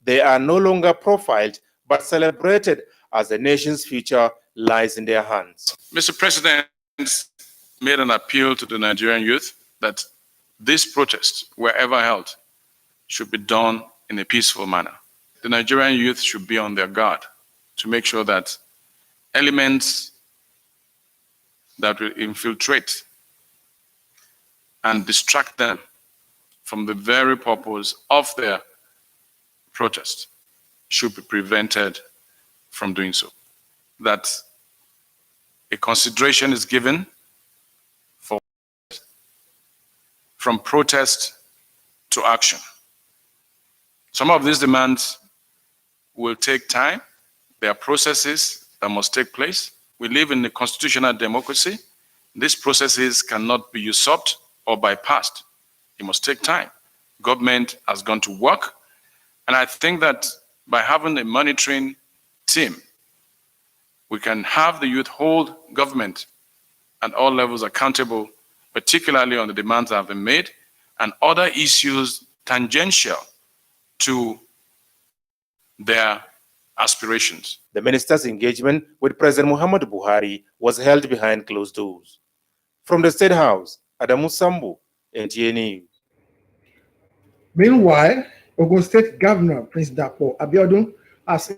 They are no longer profiled but celebrated as the nation's future lies in their hands. Mr. President made an appeal to the Nigerian youth that these protests, wherever held, should be done in a peaceful manner. The Nigerian youth should be on their guard to make sure that elements that will infiltrate and distract them from the very purpose of their protest should be prevented from doing so. That a consideration is given for from protest to action. Some of these demands will take time. There are processes that must take place. We live in a constitutional democracy. These processes cannot be usurped or bypassed. It must take time. Government has gone to work. And I think that by having a monitoring team, we can have the youth hold government at all levels accountable, particularly on the demands that have been made and other issues tangential to their aspirations. The minister's engagement with President Muhammadu Buhari was held behind closed doors. From the State House, Adamu Sambu, NTA News. Meanwhile, Ogun State Governor Prince Dapo Abiodun has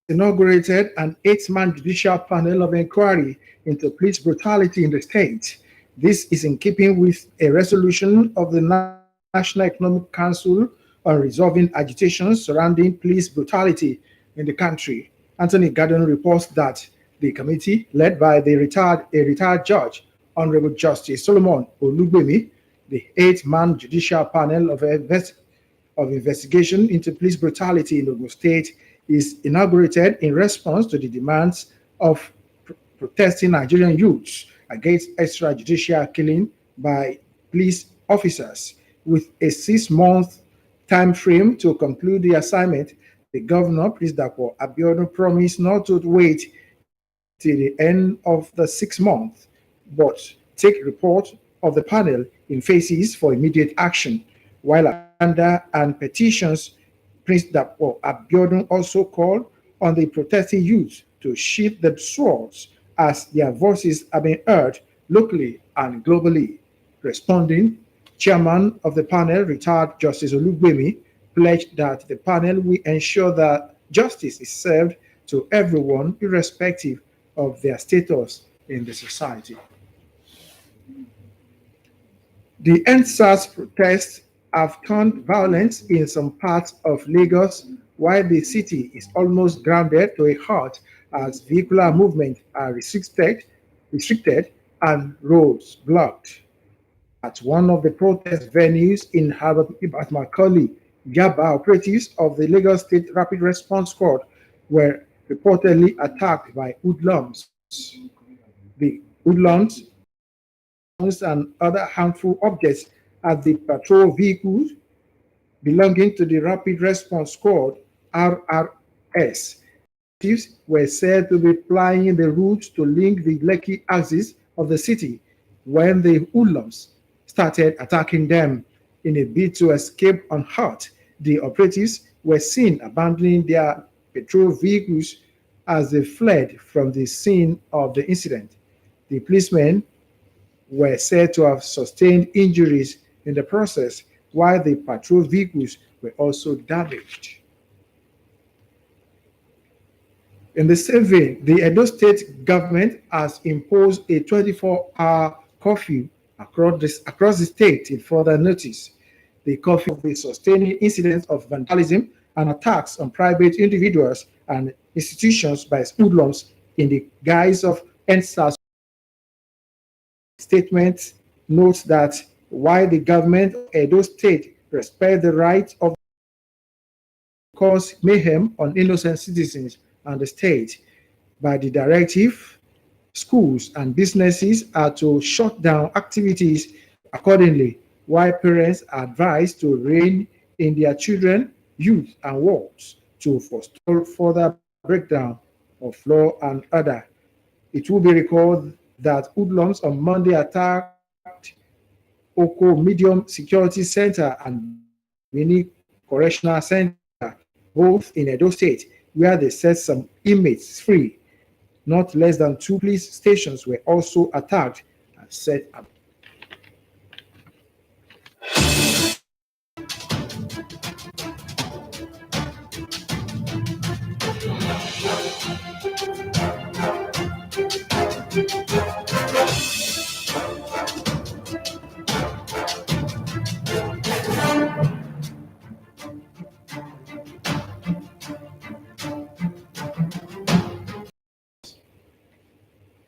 inaugurated an 8-man judicial panel of inquiry into police brutality in the state. This is in keeping with a resolution of the National Economic Council on resolving agitations surrounding police brutality in the country. Anthony Gordon reports that the committee, led by a retired judge, Honorable Justice Solomon Olugbemi, the 8-man judicial panel of investigation into police brutality in Ogun State, is inaugurated in response to the demands of protesting Nigerian youths against extrajudicial killing by police officers. With a 6-month time frame to conclude the assignment, the governor, Prince Dapo Abiodun, promised not to wait till the end of the 6 months, but take report of the panel in phases for immediate action. While under and petitions, Prince Dapo Abiodun also called on the protesting youth to sheath the swords as their voices are being heard locally and globally. Responding, Chairman of the panel, retired Justice Olugbemi, pledged that the panel will ensure that justice is served to everyone, irrespective of their status in the society. The NSAS protests have turned violent in some parts of Lagos, while the city is almost grounded to a halt as vehicular movement are restricted and roads blocked. At one of the protest venues in Macaulay, Yaba, operatives of the Lagos State Rapid Response Squad were reportedly attacked by hoodlums. The hoodlums and other harmful objects at the patrol vehicles belonging to the Rapid Response Squad, RRS. Operatives were said to be plying the route to link the Lekki axis of the city when the hoodlums started attacking them. In a bid to escape unhurt, the operatives were seen abandoning their patrol vehicles as they fled from the scene of the incident. The policemen were said to have sustained injuries in the process, while the patrol vehicles were also damaged. In the same vein, the Edo State government has imposed a 24-hour curfew across the state in further notice. The curfew will be sustaining incidents of vandalism and attacks on private individuals and institutions by hoodlums in the guise of NSAS. Statement notes that while the government of Edo State respects the right of cause mayhem on innocent citizens and the state, by the directive, schools and businesses are to shut down activities accordingly, while parents are advised to rein in their children, youth, and wards to forestall further breakdown of law and order. It will be recalled that hoodlums on Monday attacked Oko Medium Security Center and Mini Correctional Center, both in Edo State, where they set some inmates free. Not less than two police stations were also attacked and set up.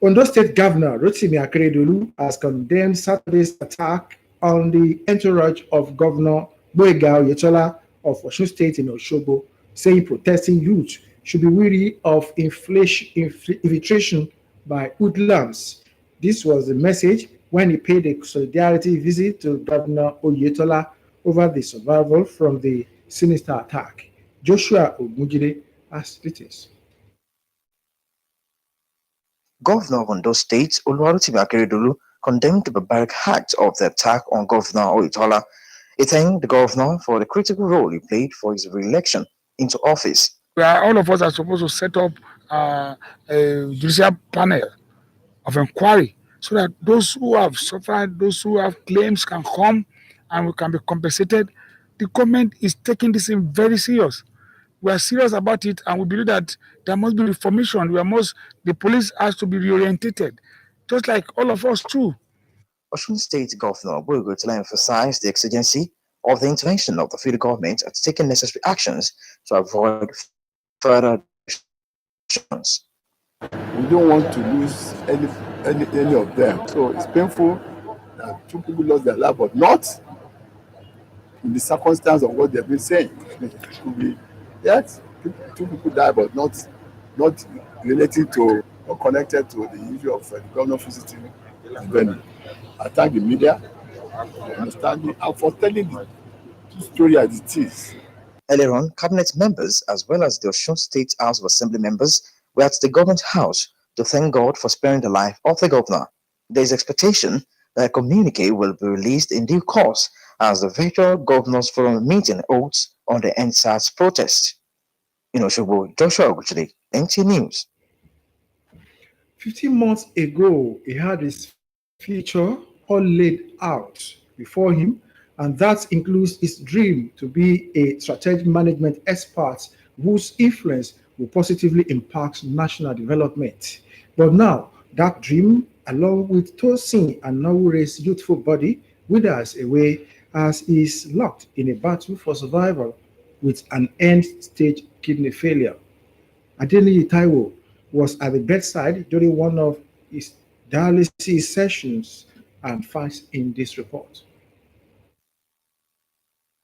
Ondo State Governor Rotimi Akeredolu has condemned Saturday's attack on the entourage of Governor Boyega Oyetola of Osun State in Osogbo, saying protesting youth should be wary of infiltration by hoodlums. This was the message when he paid a solidarity visit to Governor Oyetola over the survival from the sinister attack. Joshua Ogunjide has details. Governor of Ondo State, Oluwarotimi Akeredolu, condemned the barbaric act of the attack on Governor Oyetola. He thanked the governor for the critical role he played for his re-election into office. All of us are supposed to set up a judicial panel of inquiry so that those who have suffered, those who have claims can come and we can be compensated. The government is taking this in very serious. We are serious about it, and we believe that there must be reformation. The police has to be reorientated, just like all of us too. Osun State Governor Boyega Oyetola emphasized the exigency of the intervention of the federal government and taking necessary actions to avoid further disruptions. We don't want to lose any of them. So it's painful that two people lost their life, but not in the circumstance of what they've been saying. It could be, yes, two people died, but not related to or connected to the issue of the governor visiting the venue. I thank the media for understanding and for telling the story as it is. Earlier on, cabinet members as well as the Osun State House of Assembly members were at the government house to thank God for sparing the life of the governor. There is expectation that a communique will be released in due course as the virtual governors forum meeting holds on the NSAS protest. In Osogbo, Joshua Oguchide, NTA News. 15 months ago, he had his future all laid out before him, and that includes his dream to be a strategic management expert whose influence will positively impact national development. But now, that dream, along with Tosin and Nawure's youthful body, withers away as he is locked in a battle for survival with an end-stage kidney failure. Adeniyi Taiwo was at the bedside during one of his dialysis sessions and finds in this report.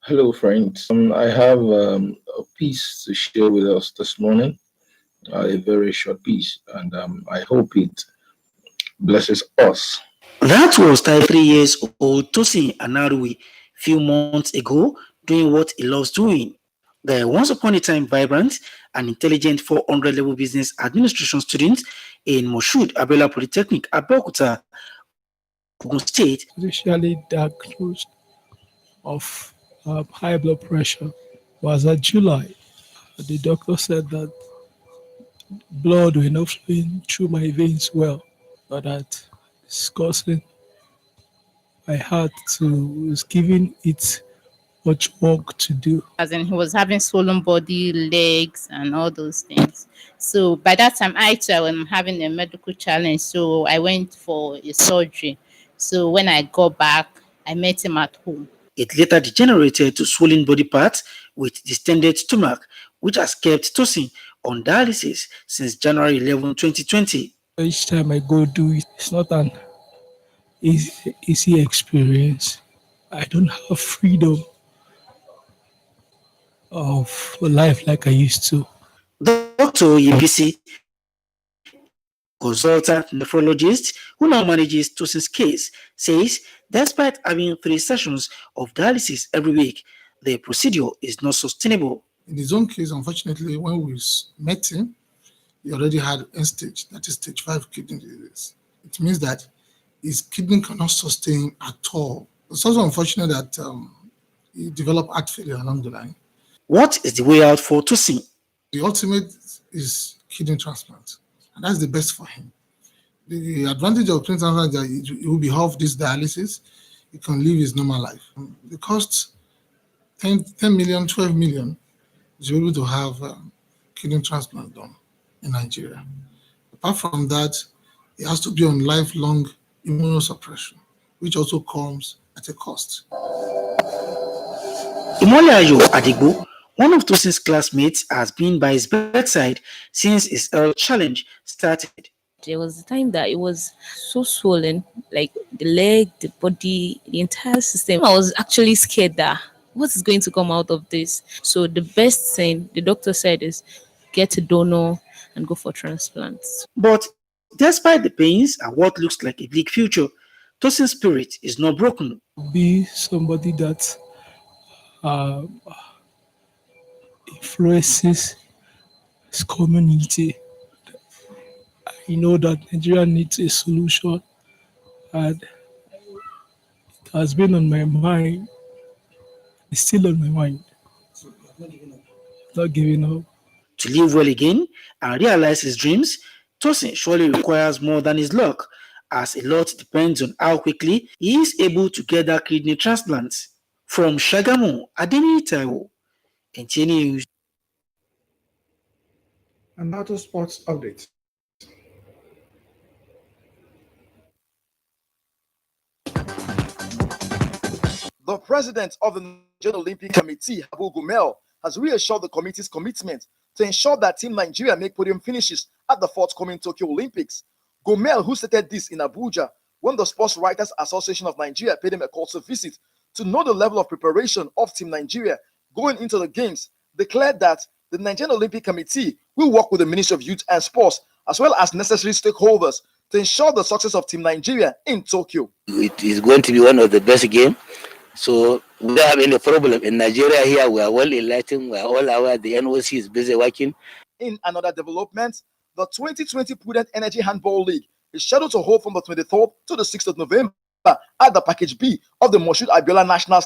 Hello, friends. I have a piece to share with us this morning, a very short piece, and I hope it blesses us. That was 33 years old Tosin Anarui few months ago doing what he loves doing. The once upon a time vibrant and intelligent 400 level business administration student in Moshood Abiola Polytechnic, Abeokuta, Ogun State. Initially diagnosed of high blood pressure was at July. The doctor said that blood will not flow through my veins well, but that it's causing my heart was giving it much work to do. As in, he was having swollen body, legs, and all those things. So by that time, I too am having a medical challenge. So I went for a surgery. So when I got back, I met him at home. It later degenerated to swollen body parts with distended stomach, which has kept Tosin on dialysis since January 11, 2020. Each time I go do it, it's not an easy experience. I don't have freedom of life like I used to. Dr. Yebisi, consultant nephrologist who now manages Tosin's case, says despite having 3 sessions of dialysis every week, the procedure is not sustainable. In his own case, unfortunately, when we met him, he already had end stage, that is stage 5 kidney disease. It means that his kidney cannot sustain at all. It's also unfortunate that he developed heart failure along the line. What is the way out for Tosin? The ultimate is kidney transplant, and that's the best for him. The advantage of kidney transplant is that he will be off this dialysis. He can live his normal life. The cost 10 million, 12 million is able to have kidney transplant done in Nigeria. Apart from that, he has to be on lifelong immunosuppression, which also comes at a cost. Imole Adigbo, one of Tosin's classmates, has been by his bedside since his health challenge started. There was a time that it was so swollen, like the leg, the body, the entire system. I was actually scared that what is going to come out of this. So the best thing the doctor said is get a donor and go for transplants. But despite the pains and what looks like a bleak future, Tosin's spirit is not broken. Be somebody that influences his community. I know that Nigeria needs a solution, and it has been on my mind. It's still on my mind. Not giving up. To live well again and realize his dreams, Tosin surely requires more than his luck, as a lot depends on how quickly he is able to get that kidney transplant. From Shagamu, Adeni Taiwo, NTA News. And now to sports updates. The president of the Nigerian Olympic Committee, Abu Gumel, has reassured the committee's commitment to ensure that Team Nigeria make podium finishes at the forthcoming Tokyo Olympics. Gumel, who stated this in Abuja when the Sports Writers Association of Nigeria paid him a courtesy visit to know the level of preparation of Team Nigeria going into the games, declared that the Nigerian Olympic Committee will work with the Ministry of Youth and Sports as well as necessary stakeholders to ensure the success of Team Nigeria in Tokyo. It is going to be one of the best games. So we don't have any problem. In Nigeria here, we are well enlightened. We are all aware the NOC is busy working. In another development, the 2020 Prudent Energy Handball League is scheduled to hold from the 23rd to the 6th of November at the Package B of the Moshood Abiola National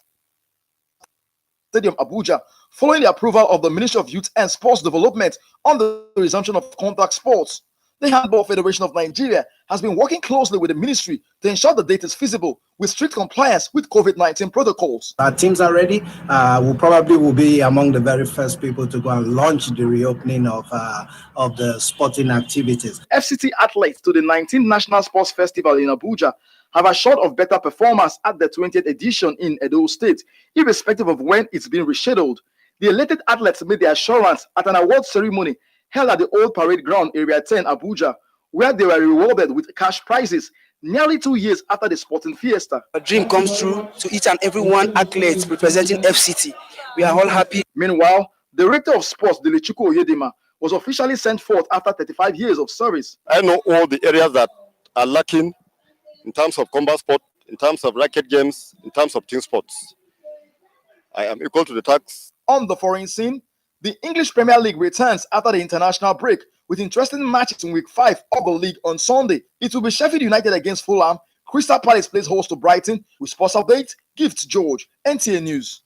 Stadium, Abuja, following the approval of the Ministry of Youth and Sports Development on the resumption of contact sports. The Handball Federation of Nigeria has been working closely with the ministry to ensure the date is feasible with strict compliance with COVID-19 protocols. Our teams are ready. We probably will be among the very first people to go and launch the reopening of the sporting activities. FCT athletes to the 19th National Sports Festival in Abuja have assured of better performance at the 20th edition in Edo State, irrespective of when it's been rescheduled. The elected athletes made the assurance at an award ceremony held at the Old Parade Ground, Area 10, Abuja, where they were rewarded with cash prizes nearly 2 years after the sporting fiesta. A dream comes true to each and every one athlete representing FCT. We are all happy. Meanwhile, the Director of Sports, Delechuku Oyedema, was officially sent forth after 35 years of service. I know all the areas that are lacking in terms of combat sport, in terms of racket games, in terms of team sports. I am equal to the task. On the foreign scene, the English Premier League returns after the international break with interesting matches in week 5 of the league on Sunday. It will be Sheffield United against Fulham. Crystal Palace plays host to Brighton. With sports update, Gift George, NTA News.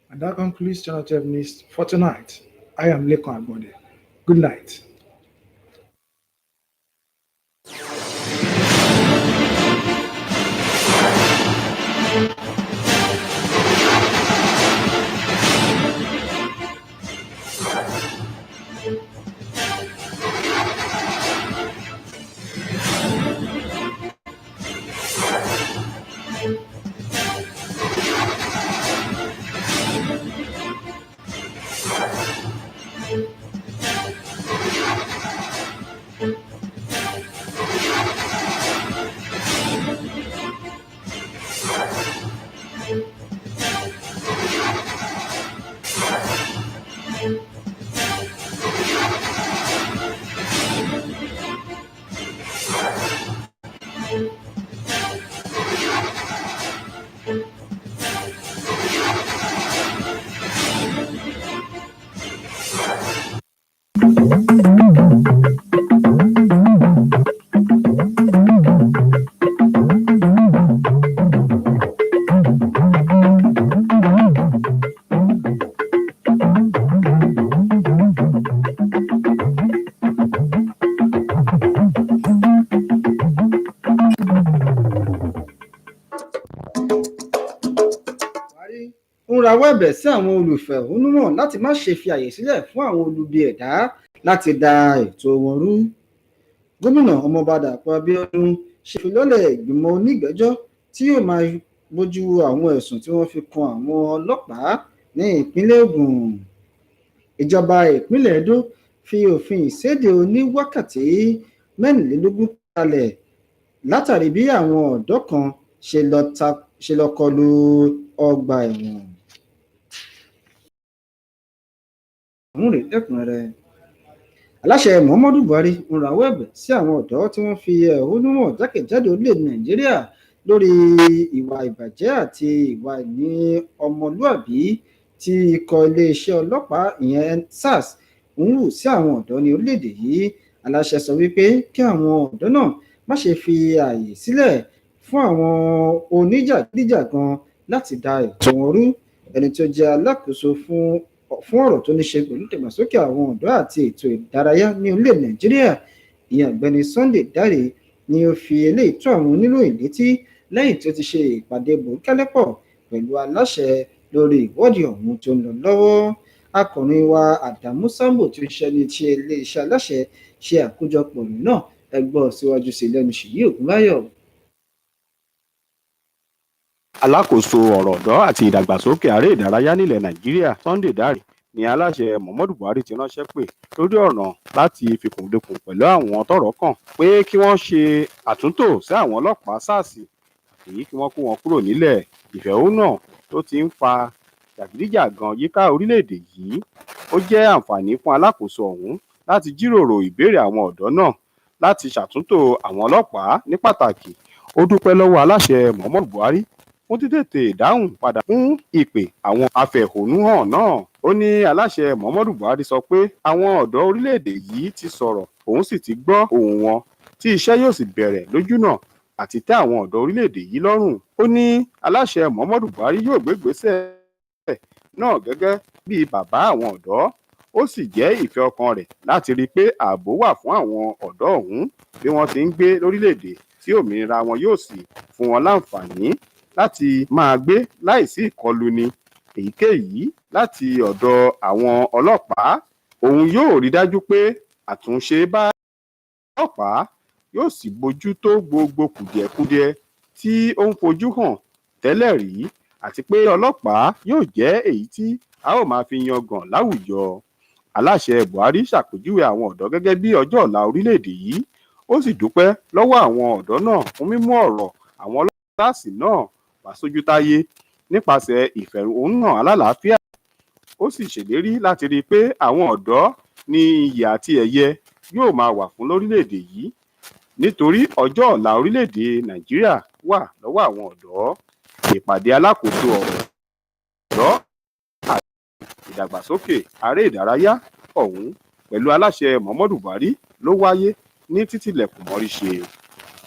And that concludes Channel 12 News for tonight. I am Lekon Agbode. Good night. ẹ̀bẹ̀ sí àwọn olùfẹ̀hónúhàn láti má ṣe fi àyè sílẹ̀ fún àwọn olubi ẹ̀dá láti da ètò wọn rú. Gómìnà Ọmọọba Dàpọ̀ Abíọ́dún ṣèfilọ́lẹ̀ ìgbìmọ̀ onígbẹ́jọ́ tí yóò máa bójú àwọn ẹ̀sùn tí wọ́n fi kan àwọn ọlọ́pàá ní ìpínlẹ̀ Ògùn. Ìjọba ìpínlẹ̀ Edo fi òfin ìséde oní wákàtí 24 kalẹ̀ látàrí bí àwọn ọ̀dọ́ kan ṣe lọ kọlu ọgbà ẹ̀wọ̀n. Aláṣẹ Muhammadu Buhari ń rawọ́ ẹ̀bẹ̀ sí àwọn ọ̀dọ́ tí wọ́n fi ẹ̀hónú hàn jákèjádò orílẹ̀-èdè Nàìjíríà lórí ìwà ìbàjẹ́ àti ìwà ìní ọmọlúàbí tí ikọ̀ iléeṣẹ́ ọlọ́pàá ìyẹn SARS ń hù sí àwọn ọ̀dọ́ ní orílẹ̀-èdè yìí. Aláṣẹ sọ wípé kí àwọn ọ̀dọ́ náà má ṣe fi ààyè sílẹ̀ fún àwọn oníjàgídíjàgan láti da ètò wọn rú. Ẹni tó jẹ́ alákòóso fún ọ̀rọ̀ tó ní ṣe pẹ̀lú ìdàgbàsókè àwọn ọ̀dọ́ àti ètò ìdárayá ní orílẹ̀ Nàìjíríà, ìyẹn Ọ̀gbẹ́ni Sunday Dare, ni ó fi eléyìí tó àwọn oníròyìn létí lẹ́yìn tó ti ṣe ìpàdé bòńkẹ́lẹ́pọ̀ pẹ̀lú aláṣẹ lórí ìwọ́de ọ̀hún tó ń lọ lọ́wọ́. Akọ̀ròyìn wa Adamu Sambo tó ń ṣẹni tí iléeṣẹ́ aláṣẹ ṣe àkójọpọ̀ ìròyìn náà, ẹ gbọ́ síwájú sí lẹ́nu Ṣèyí Ògúnláyọ̀. Alákòóso ọ̀rọ̀ ọ̀dọ́ àti ìdàgbàsókè aré ìdárayá nílẹ̀ Nàìjíríà Sunday Dare ní aláṣẹ Muhammadu Buhari ti ránṣẹ́ pè lórí ọ̀nà láti fikùnlukùn pẹ̀lú àwọn tọ́rọ̀ kàn pé kí wọ́n ṣe àtúntò sí àwọn ọlọ́pàá SARS èyí kí wọ́n kó wọn kúrò nílẹ̀. Ìfẹ̀hónúhàn tó ti ń fa jàgídíjàgan yíká orílẹ̀-èdè yìí, ó jẹ́ àǹfààní fún alákòóso ọ̀hún láti jíròrò ìbéèrè àwọn ọ̀dọ́ náà láti ṣàtúntò àwọn ọlọ́pàá. Ní pàtàkì, ó dúpẹ́ lọ́wọ́ aláṣẹ Muhammadu Buhari fún títètè dáhùn padà fún ìpè àwọn afẹ̀hónúhàn náà. Ó ní aláṣẹ Muhammadu Buhari sọ pé àwọn ọ̀dọ́ orílẹ̀-èdè yìí ti sọ̀rọ̀, òun sì ti gbọ́ ohùn wọn, tí iṣẹ́ yóò sì bẹ̀rẹ̀ lójúnà àti tẹ́ àwọn ọ̀dọ́ orílẹ̀-èdè yìí lọ́rùn. Ó ní aláṣẹ Muhammadu Buhari yóò gbégbésẹ̀ náà gẹ́gẹ́ bí bàbá àwọn ọ̀dọ́. Ó sì jẹ́ ìfẹ́ ọkàn rẹ̀ láti rí i pé ààbò wà fún àwọn ọ̀dọ́ ọ̀hún bí wọ́n ti ń gbé lórílẹ̀-èdè tí òmìnira wọn yóò sì fún wọn láǹfààní láti máa gbé láìsí ìkọluni èyíkéyìí láti ọ̀dọ̀ àwọn ọlọ́pàá. Òun yóò rí dájú pé àtúnṣe bá ọlọ́pàá yóò sì bójú tó gbogbo kùdìẹ̀kudiẹ tí ó ń fojú hàn tẹ́lẹ̀ rí, àti pé ọlọ́pàá yóò jẹ́ èyí tí a ó máa fi yangàn láwùjọ. Aláṣẹ Buhari ṣàpèjúwe àwọn ọ̀dọ́ gẹ́gẹ́ bí ọjọ́ ọ̀la orílẹ̀-èdè yìí. Ó sì dúpẹ́ lọ́wọ́ àwọn ọ̀dọ́ náà fún mímú ọ̀rọ̀ àwọn ọlọ́pàá SARS náà wá sójú táyé nípasẹ̀ ìfẹ̀hónúhàn alálàáfíà. Ó sì ṣèlérí láti rí i pé àwọn ọ̀dọ́ ní iyì àti ẹ̀yẹ yóò máa wà fún lórílẹ̀-èdè yìí, nítorí ọjọ́ ọ̀la orílẹ̀-èdè Nàìjíríà wà lọ́wọ́ àwọn ọ̀dọ́. Ìpàdé alákòóso ọ̀rọ̀ àti ìdàgbàsókè aré ìdárayá ọ̀hún pẹ̀lú aláṣẹ Muhammadu Buhari ló wáyé ní títílẹ̀kùn mọ́rí ṣe.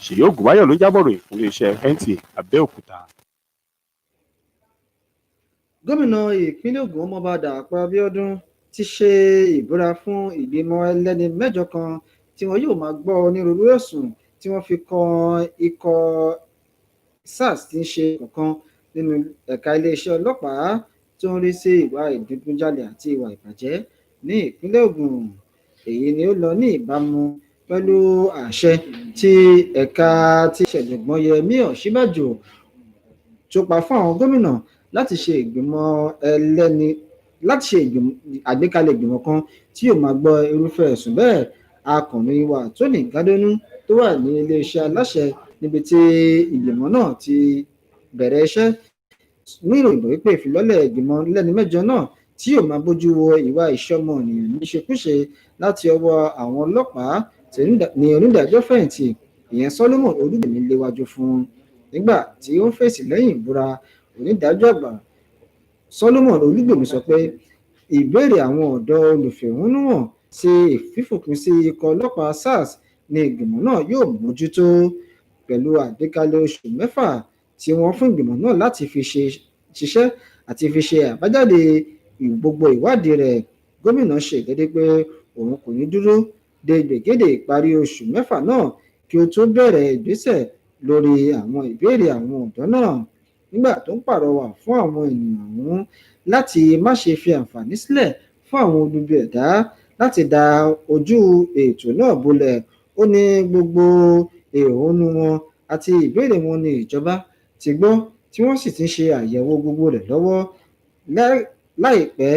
Ṣèyí Ògúnbáyọ̀ ló jábọ̀ ròyìn fún iléeṣẹ́ NTA Abeokuta. Gómìnà ìpínlẹ̀ Ògùn Ọmọọba Dàpọ̀ Abíọ́dún ti ṣe ìbúra fún ìgbìmọ̀ ẹlẹ́ni mẹ́jọ kan tí wọn yóò máa gbọ́ onírúurú ẹ̀sùn tí wọ́n fi kan ikọ̀ SARS tí ń ṣe kankan nínú ẹ̀ka iléeṣẹ́ ọlọ́pàá tó ń rí sí ìwà ìdigunjalè àti ìwà ìbàjẹ́ ní ìpínlẹ̀ Ògùn. Èyí ni ó lọ ní ìbámu pẹ̀lú àṣẹ tí ẹ̀ka ti ṣẹ̀jọ̀gbọ́n Yẹmí Ọ̀ṣínbàjò tó pa fún àwọn gómìnà láti ṣe àgbékalẹ̀ ìgbìmọ̀ kan tí yóò máa gbọ́ irúfẹ́ ẹ̀sùn bẹ́ẹ̀. Akọ̀ròyìn wa Tóní Gádónú tó wà ní iléeṣẹ́ aláṣẹ níbi tí ìgbìmọ̀ náà ti bẹ̀rẹ̀ iṣẹ́ ní ìròyìn wípé ìfilọ́lẹ̀ ìgbìmọ̀ lẹ́ni mẹ́jọ náà tí yóò máa bójú wo ìwà ìṣọmọnìyàn níṣekúṣe láti ọwọ́ àwọn ọlọ́pàá ní onídàájọ́ fẹ̀yìntì ìyẹn Solomon Olúgbèmí léwájú fún. Nígbà tí ó ń fèsì lẹ́yìn ìbúra, onídàájọ́ àgbà Solomon Olúgbèmí sọ pé ìbéèrè àwọn ọ̀dọ́ olùfẹ̀hónúhàn sí ìfífòpin sí ikọ̀ ọlọ́pàá SARS ní ìgbìmọ̀ náà yóò mójútó pẹ̀lú àgbékalẹ̀ oṣù 6 tí wọ́n fún ìgbìmọ̀ náà láti fi ṣiṣẹ́ àti fi ṣe àbájáde gbogbo ìwádìí rẹ̀. Gómìnà ṣe ìlérí pé òun kò ní dúró de gbègéde ìparí oṣù 6 náà kí ó tó bẹ̀rẹ̀ ìgbésẹ̀ lórí àwọn ìbéèrè àwọn ọ̀dọ́ náà. nígbà tó ń pàrọwà fún àwọn ènìyàn ọ̀hún láti má ṣe fi àǹfààní sílẹ̀ fún àwọn olubi ẹ̀dá láti da ojú ètò náà bolẹ̀. Ó ní gbogbo ẹ̀hónú wọn àti ìbéèrè wọn ní ìjọba ti gbọ́ tí wọ́n sì ti ń ṣe àyẹ̀wò gbogbo rẹ̀ lọ́wọ́. Láìpẹ́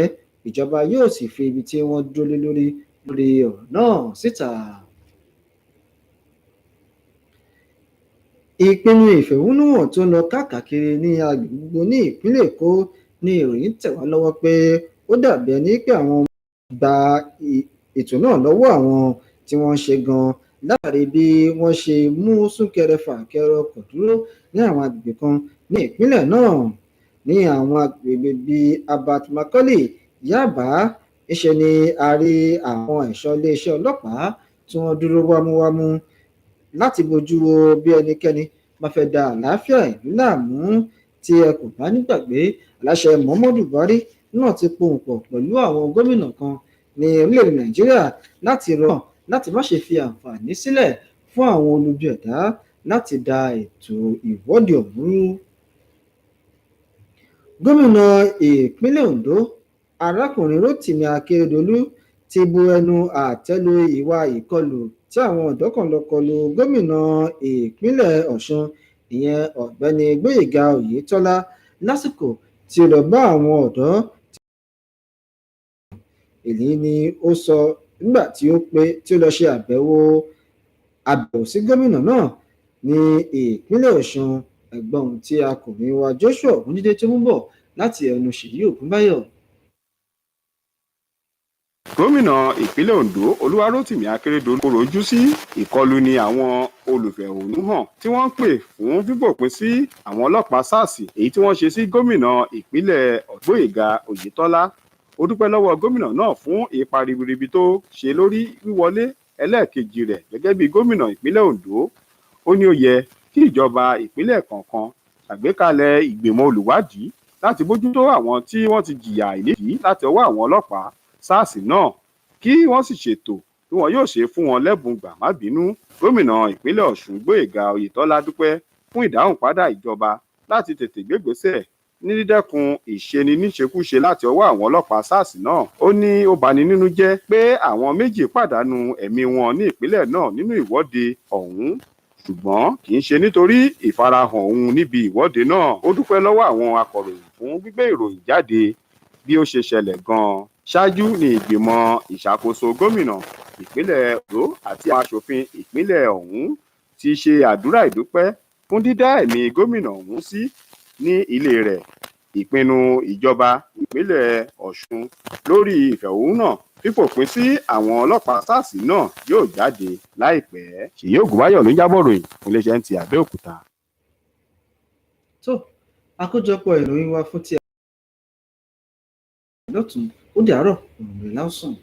ìjọba yóò sì fi ibi tí wọ́n dúró lé lórí ọ̀rọ̀ náà síta. Ìpinnu ìfẹ̀hónúhàn tó ń lọ káàkiri ní agbègbè gbogbo ní ìpínlẹ̀ Èkó ní ìròyìn tẹ̀ wá lọ́wọ́ pé ó dàbí ẹni pé àwọn gba ètò náà lọ́wọ́ àwọn tí wọ́n ṣe gan látàrí bí wọ́n ṣe mú súnkẹrẹ fàkẹrẹ ọkọ̀ dúró ní àwọn agbègbè kan ní ìpínlẹ̀ náà. Ní àwọn agbègbè bíi Abat Macaulay, Yaba, ìṣe ni a rí àwọn ẹ̀ṣọ́ iléeṣẹ́ ọlọ́pàá tí wọ́n dúró wámúwámú láti bójú wo bí ẹnikẹ́ni bá fẹ́ da àlàáfíà ìlú láàmú. Tí ẹ kò bá nígbàgbé, aláṣẹ Muhammadu Buhari náà ti pohùn pọ̀ pẹ̀lú àwọn gómìnà kan ní orílẹ̀-èdè Nàìjíríà láti rọ̀ láti má ṣe fi àǹfààní sílẹ̀ fún àwọn olubi ẹ̀dá láti da ètò ìwọ́de ọ̀hún rú. Gómìnà ìpínlẹ̀ Ondo arákùnrin Rotimi Akeredolu ti bu ẹnu àtẹ́ lu ìwà ìkọlù tí àwọn ọ̀dọ́ kan lọ kọlu gómìnà ìpínlẹ̀ Ọ̀ṣun ìyẹn ọ̀gbẹ́ni Gbóyèga Oyètọ́lá lásìkò tí ó lọ bá àwọn ọ̀dọ́. Èyí ni ó sọ nígbà tí ó lọ ṣe àbẹ̀wò sí gómìnà náà ní ìpínlẹ̀ Ọ̀ṣun. Ẹ̀gbọ́n ohun tí akọ̀wé wa Joshua Ogunjide tó mú bọ̀ láti ẹnu Ṣèyí Ògúnbáyọ̀. Gómìnà ìpínlẹ̀ Ondo Olúwarótìmí Akérédolú kò rojú sí ìkọlù ní àwọn olùfẹ̀hónúhàn tí wọ́n ń pè fún fífòpin sí àwọn ọlọ́pàá SARS èyí tí wọ́n ṣe sí gómìnà ìpínlẹ̀ Gbóyèga Oyètọ́lá. Ó dúpẹ́ lọ́wọ́ gómìnà náà fún ipa ribiribi tó ṣe lórí wíwọlé ẹlẹ́ẹ̀kejì rẹ̀ gẹ́gẹ́ bí gómìnà ìpínlẹ̀ Ondo. Ó ní ó yẹ kí ìjọba ìpínlẹ̀ kọ̀ọ̀kan ṣàgbékalẹ̀ ìgbìmọ̀ olùwádìí láti bójútó àwọn tí wọ́n ti jìyà ìlédìí láti ọwọ́ àwọn ọlọ́pàá SARS náà kí wọ́n sì ṣètò bí wọn yóò ṣe fún wọn lẹ́bùn gbà má bínú. Gómìnà ìpínlẹ̀ Ọ̀ṣun Gbóyèga Oyètọ́lá dúpẹ́ fún ìdáhùn padà ìjọba láti tètè gbégbésẹ̀ ní dídẹ́kun ìṣeni níṣekúṣe láti ọwọ́ àwọn ọlọ́pàá SARS náà. Ó ní ó bani nínú jẹ́ pé àwọn méjì pàdánù ẹ̀mí wọn ní ìpínlẹ̀ náà nínú ìwọ́de ọ̀hún ṣùgbọ́n kì í ṣe nítorí ìfarahàn òun níbi ìwọ́de náà. Ó dúpẹ́ lọ́wọ́ àwọn akọ̀ròyìn fún gbígbé ìròyìn jáde bí ó ṣe ṣẹlẹ̀ gan-an. Ṣáájú ní ìgbìmọ̀ ìṣàkóso gómìnà ìpínlẹ̀ Ondo àti àwọn aṣòfin ìpínlẹ̀ ọ̀hún ti ṣe àdúrà ìdúpẹ́ fún dídá ẹ̀mí gómìnà ọ̀hún sí ní ilé rẹ̀. Ìpinnu ìjọba ìpínlẹ̀ Ọ̀ṣun lórí ìfẹ̀hónúhàn fífòpin sí àwọn ọlọ́pàá SARS náà yóò jáde láìpẹ́. Ṣèyí Ògúnbáyọ̀ ló ń jábọ̀ ròyìn fún iléeṣẹ́ NTA Abeokuta. tó àkójọpọ̀ ìròyìn wa fún ti lọ́tún ó dàárọ̀ òun rẹ̀ lásán.